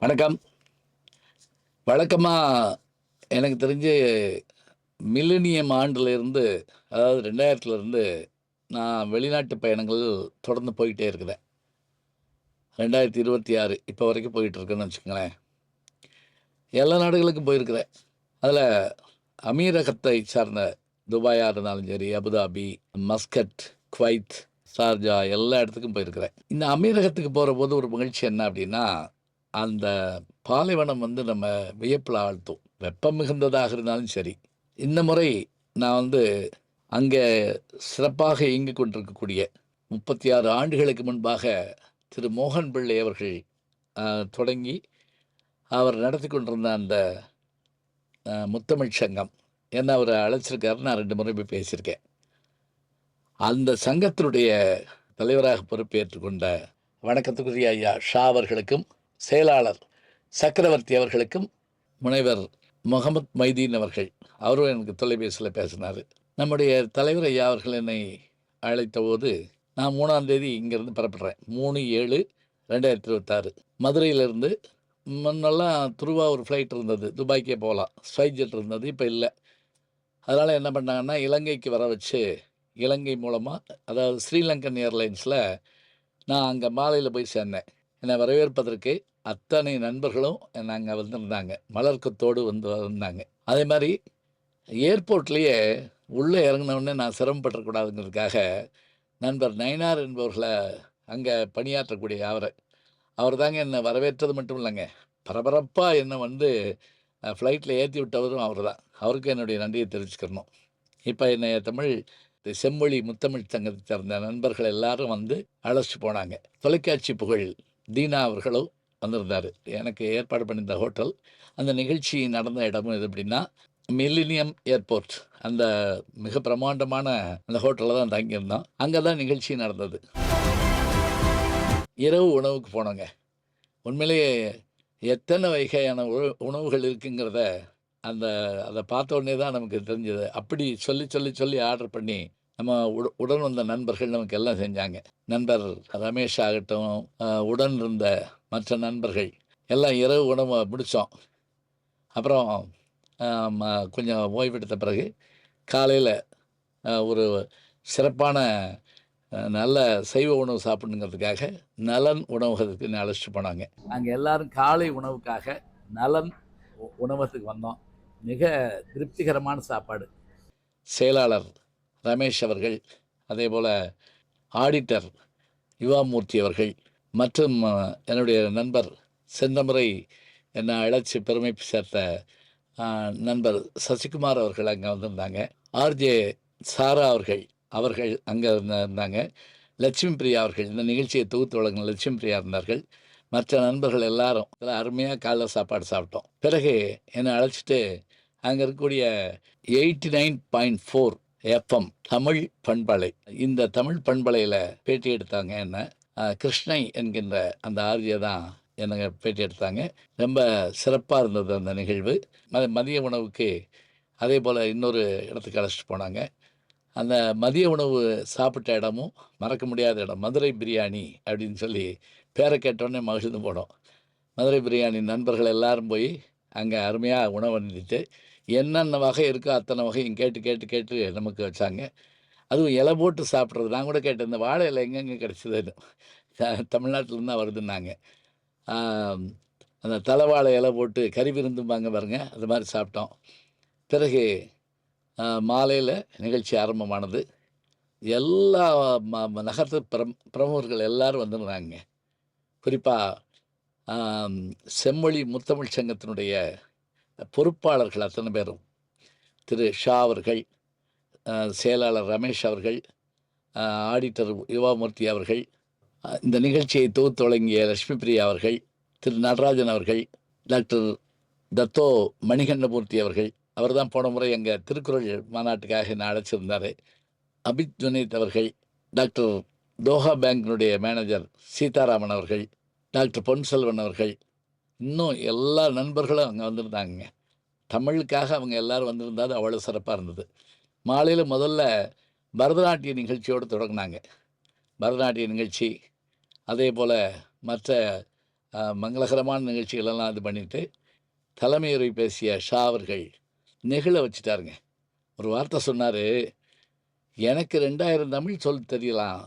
வணக்கம். வழக்கமாக எனக்கு தெரிஞ்சு மில்லினியம் ஆண்டிலிருந்து, அதாவது 2000லேருந்து நான் வெளிநாட்டு பயணங்கள் தொடர்ந்து போயிட்டே இருக்கிறேன். 2026 இப்போ வரைக்கும் போயிட்டுருக்குன்னு வச்சுக்கங்களேன். எல்லா நாடுகளுக்கும் போயிருக்கிறேன். அதில் அமீரகத்தை சார்ந்த துபாயாக இருந்தாலும் சரி, அபுதாபி, மஸ்கட், குவைத், ஷார்ஜா எல்லா இடத்துக்கும் போயிருக்கிறேன். இந்த அமீரகத்துக்கு போகிறபோது ஒரு மகிழ்ச்சி என்ன அப்படின்னா, அந்த பாலைவனம் நம்ம வியப்பில் ஆழ்த்தும். வெப்பம் மிகுந்ததாக இருந்தாலும் சரி. இந்த முறை நான் அங்கே சிறப்பாக இயங்கிக் கொண்டிருக்கக்கூடிய 36 ஆண்டுகளுக்கு முன்பாக திரு மோகன் பிள்ளை அவர்கள் தொடங்கி அவர் நடத்தி கொண்டிருந்த அந்த முத்தமிழ் சங்கம் என்ன அவர் அழைச்சிருக்காரு. நான் 2 முறை போய் பேசியிருக்கேன். அந்த சங்கத்தினுடைய தலைவராக பொறுப்பேற்று கொண்ட வணக்கத்துக்குரிய ஐயா ஷா அவர்களுக்கும், செயலாளர் சக்கரவர்த்தி அவர்களுக்கும், முனைவர் முகமது மைதீன் அவர்கள் அவரும் எனக்கு தொலைபேசியில் பேசினார். நம்முடைய தலைவர் ஐயா அவர்கள் என்னை அழைத்த போது நான் 3ஆம் தேதி இங்கேருந்து புறப்படுறேன். 3/7/2026 மதுரையிலேருந்து. முன்னெல்லாம் துருவா ஒரு ஃப்ளைட் இருந்தது, துபாய்க்கே போகலாம், ஸ்பைஸ் ஜெட் இருந்தது. இப்போ இல்லை. அதனால் என்ன பண்ணாங்கன்னா, இலங்கைக்கு வர வச்சு இலங்கை மூலமாக, அதாவது ஸ்ரீலங்கன் ஏர்லைன்ஸில் நான் அங்கே மாலையில் போய் சேர்ந்தேன். என்னை வரவேற்பதற்கு அத்தனை நண்பர்களும் அங்கே வந்திருந்தாங்க. மலர்க்கத்தோடு வந்தாங்க. அதே மாதிரி ஏர்போர்ட்லேயே உள்ளே இறங்கினவுடனே நான் சிரமப்பட்டுறக்கூடாதுங்கிறதுக்காக நண்பர் நயினார் என்பவர்களை அங்கே பணியாற்றக்கூடிய அவர் தாங்க என்னை வரவேற்றது மட்டும் இல்லைங்க, பரபரப்பாக என்னை ஃப்ளைட்டில் ஏற்றி விட்டவரும் அவர் தான். அவருக்கு என்னுடைய நன்றியை தெரிவிச்சுக்கிறணும். இப்போ என்னை செம்மொழி முத்தமிழ் சங்கத்தை சேர்ந்த நண்பர்கள் எல்லாரும் அழைச்சிட்டு போனாங்க. தொலைக்காட்சி புகழ் தீனா அவர்களும் வந்திருந்தார். எனக்கு ஏற்பாடு பண்ணியிருந்த ஹோட்டல், அந்த நிகழ்ச்சி நடந்த இடமும் எது அப்படின்னா மில்லினியம் ஏர்போர்ட், அந்த மிக பிரமாண்டமான அந்த ஹோட்டலில் தான் தங்கியிருந்தோம். அங்கே தான் நிகழ்ச்சி நடந்தது. இரவு உணவுக்கு போனோங்க. உண்மையிலேயே எத்தனை வகையான உணவுகள் இருக்குங்கிறத அதை பார்த்த உடனே தான் நமக்கு தெரிஞ்சது. அப்படி சொல்லி சொல்லி சொல்லி ஆர்டர் பண்ணி நம்ம உடன் வந்த நண்பர்கள் நமக்கு எல்லாம் செஞ்சாங்க. நண்பர் ரமேஷ் ஆகட்டும், உடன் இருந்த மற்ற நண்பர்கள் எல்லாம் இரவு உணவை முடித்தோம். அப்புறம் கொஞ்சம் ஓய்வெடுத்த பிறகு காலையில் ஒரு சிறப்பான நல்ல சைவ உணவு சாப்பிடணுங்கிறதுக்காக நலன் உணவகத்துக்கு என்னை அழைச்சிட்டு போனாங்க. அங்கே எல்லாரும் காலை உணவுக்காக நலன் உணவகத்துக்கு வந்தோம். மிக திருப்திகரமான சாப்பாடு. செயலாளர் ரமேஷ் அவர்கள், அதே போல் ஆடிட்டர் யுவாமூர்த்தி அவர்கள் மற்றும் என்னுடைய நண்பர் செந்தமுறை என்னை அழைச்சி பெருமை சேர்த்த நண்பர் சசிகுமார் அவர்கள் அங்கே வந்திருந்தாங்க. ஆர்ஜே சாரா அவர்கள் அங்கே இருந்தாங்க. லட்சுமி பிரியா அவர்கள், இந்த நிகழ்ச்சியை தொகுத்து வழங்கின லட்சுமி பிரியா இருந்தார்கள். மற்ற நண்பர்கள் எல்லாரும் அருமையாக காலைல சாப்பாடு சாப்பிட்டோம். பிறகு என்னை அழைச்சிட்டு அங்கே இருக்கக்கூடிய 89.4 FM தமிழ் பண்பலை, இந்த தமிழ் பண்பலையில் பேட்டி எடுத்தாங்க. என்ன கிருஷ்ணை என்கின்ற அந்த ஆர்ஜியை தான் எனக்கு பேட்டி எடுத்தாங்க. ரொம்ப சிறப்பாக இருந்தது அந்த நிகழ்வு. மதிய உணவுக்கு அதே போல் இன்னொரு இடத்துக்கு அழைச்சிட்டு போனாங்க. அந்த மதிய உணவு சாப்பிட்ட இடமும் மறக்க முடியாத இடம். மதுரை பிரியாணி அப்படின்னு சொல்லி பேரை கேட்டோடனே மகிழ்ந்து போனோம். மதுரை பிரியாணி நண்பர்கள் எல்லோரும் போய் அங்கே அருமையாக உணவு அருந்திட்டு என்னென்ன வகை இருக்கோ அத்தனை வகையும் கேட்டு கேட்டு கேட்டு நமக்கு வச்சாங்க. அதுவும் இலை போட்டு சாப்பிட்றது. நான் கூட கேட்டேன், இந்த வாழை இலை எங்கெங்கே கிடச்சிதுன்னு. தமிழ்நாட்டிலேருந்து தான் வருதுன்னாங்க. அந்த தலைவாழை இலை போட்டு கறி விருந்தும்பாங்க பாருங்க, அது மாதிரி சாப்பிட்டோம். பிறகு மாலையில் நிகழ்ச்சி ஆரம்பமானது. எல்லா நகரத்து பிரமுகர்கள் எல்லோரும் வந்திருந்தாங்க. குறிப்பாக செம்மொழி முத்தமிழ் சங்கத்தினுடைய பொறுப்பாளர்கள் அத்தனை பேரும், திரு ஷா அவர்கள், செயலாளர் ரமேஷ் அவர்கள், ஆடிட்டர் யுவாமூர்த்தி அவர்கள், இந்த நிகழ்ச்சியை தொகுத்து வழங்கிய லட்சுமி பிரியா அவர்கள், திரு நடராஜன் அவர்கள், டாக்டர் தத்தோ மணிகண்டமூர்த்தி அவர்கள், அவர் தான் போன முறை எங்கள் திருக்குறள் மாநாட்டுக்காக என்னை அழைச்சிருந்தார். அபித் ஜுனைத் அவர்கள், டாக்டர் தோஹா பேங்கினுடைய மேனேஜர் சீதாராமன் அவர்கள், டாக்டர் பொன்செல்வன் அவர்கள், இன்னும் எல்லா நண்பர்களும் அங்கே வந்திருந்தாங்க. தமிழுக்காக அவங்க எல்லோரும் வந்திருந்தாது அவ்வளோ சிறப்பாக இருந்தது. மாலையில் முதல்ல பரதநாட்டிய நிகழ்ச்சியோடு தொடங்கினாங்க. பரதநாட்டிய நிகழ்ச்சி, அதே போல் மற்ற மங்களகரமான நிகழ்ச்சிகளெல்லாம் இது பண்ணிவிட்டு தலைமையுரை பேசிய ஷா அவர்கள் நெகிழ வச்சுட்டாருங்க. ஒரு வார்த்தை சொன்னார், எனக்கு 2000 தமிழ் சொல்ல தெரியலாம்,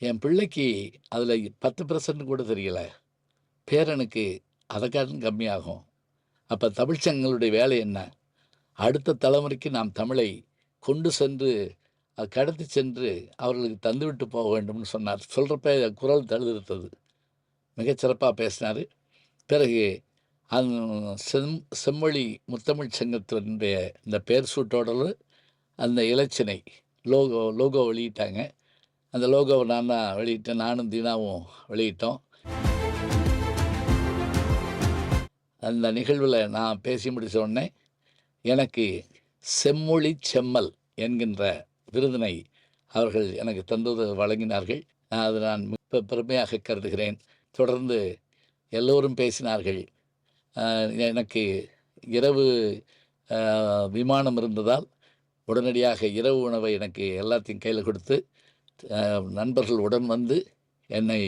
என் பிள்ளைக்கு அதில் 10% கூட தெரியல, பேரனுக்கு அதை காட்டிலும் கம்மியாகும். அப்போ தமிழ்ச்சங்கங்களுடைய வேலை என்ன? அடுத்த தலைமுறைக்கு நாம் தமிழை கொண்டு சென்று அது கடத்தி சென்று அவர்களுக்கு தந்துவிட்டு போக வேண்டும்னு சொன்னார். சொல்கிறப்ப குரல் தழுதுறுத்தது. மிகச்சிறப்பாக பேசினார். பிறகு செம்மொழி முத்தமிழ் சங்கத்தினுடைய இந்த பெயர் சூட்டோட அந்த இலச்சினை லோகோ வெளியிட்டாங்க. அந்த லோகோவை நான் தான் வெளியிட்டேன், நானும் தீனாவும் வெளியிட்டோம். அந்த நிகழ்வில் நான் பேசி முடித்த உடனே எனக்கு செம்மொழி செம்மல் என்கின்ற விருதினை அவர்கள் எனக்கு தந்தது வழங்கினார்கள். அது நான் மிக பெருமையாக கருதுகிறேன். தொடர்ந்து எல்லோரும் பேசினார்கள். எனக்கு இரவு விமானம் இருந்ததால் உடனடியாக இரவு உணவை எனக்கு எல்லாத்தையும் கையில் கொடுத்து நண்பர்கள் உடன் வந்து என்னை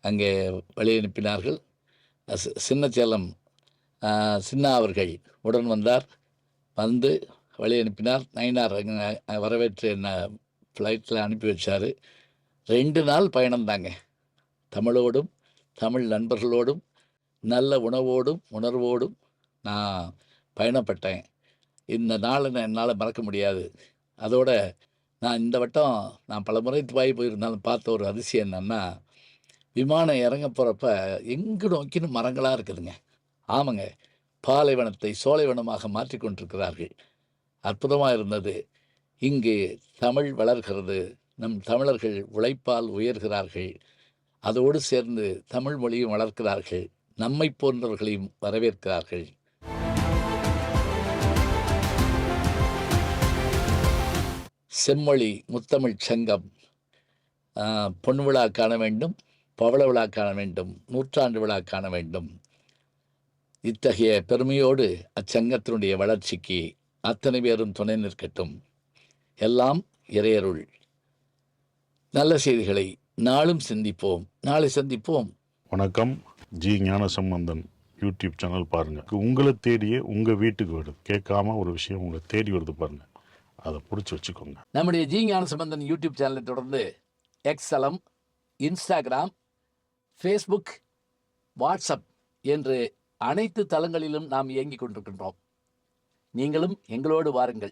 அங்கே வழி அனுப்பினார்கள். சின்னச்சேலம் சின்னா அவர்கள் உடன் வந்தார், வந்து வழி அனுப்பினார். நயினார் வரவேற்று என்னை ஃப்ளைட்டில் அனுப்பி வச்சார். 2 நாள் பயணம்தாங்க. தமிழோடும் தமிழ் நண்பர்களோடும் நல்ல உணவோடும் உணர்வோடும் நான் பயணப்பட்டேன். இந்த நாளை என்னால் மறக்க முடியாது. அதோடு நான் இந்த வட்டம் நான் பல முறை துபாய் போயிருந்தாலும் பார்த்த ஒரு அதிசயம் என்னென்னா, விமானம் இறங்க போகிறப்ப எங்கு நோக்கினும் மரங்களாக இருக்குதுங்க. ஆமாங்க, பாலைவனத்தை சோலைவனமாக மாற்றிக்கொண்டிருக்கிறார்கள். அற்புதமாக இருந்தது. இங்கு தமிழ் வளர்கிறது, நம் தமிழர்கள் உழைப்பால் உயர்கிறார்கள், அதோடு சேர்ந்து தமிழ் மொழியும் வளர்க்கிறார்கள், நம்மை போன்றவர்களையும் வரவேற்கிறார்கள். செம்மொழி முத்தமிழ் சங்கம் பொன் விழா காண வேண்டும், பவள விழா காண வேண்டும், நூற்றாண்டு விழா காண வேண்டும். இத்தகைய பெருமையோடு அச்சங்கத்தினுடைய வளர்ச்சிக்கு அத்தனை பேரும் துணை நிற்கட்டும். எல்லாம் இறையருள். நல்ல செய்திகளை நாளும் சிந்திப்போம், நாளை சந்திப்போம். வணக்கம். ஜி ஞானசம்பந்தன் யூடியூப் சேனல் பாருங்கள். உங்களை தேடியே உங்கள் வீட்டுக்கு வருது. கேட்காம ஒரு விஷயம் உங்களை தேடி வருது பாருங்கள், அதை பிடிச்சி வச்சுக்கோங்க. நம்முடைய ஜி ஞானசம்பந்தன் யூடியூப் சேனலை தொடர்ந்து எக்ஸலம், இன்ஸ்டாகிராம், ஃபேஸ்புக், வாட்ஸ்அப் என்று அனைத்து தளங்களிலும் நாம் இயங்கிக் கொண்டிருக்கின்றோம். நீங்களும் எங்களோடு வாருங்கள்.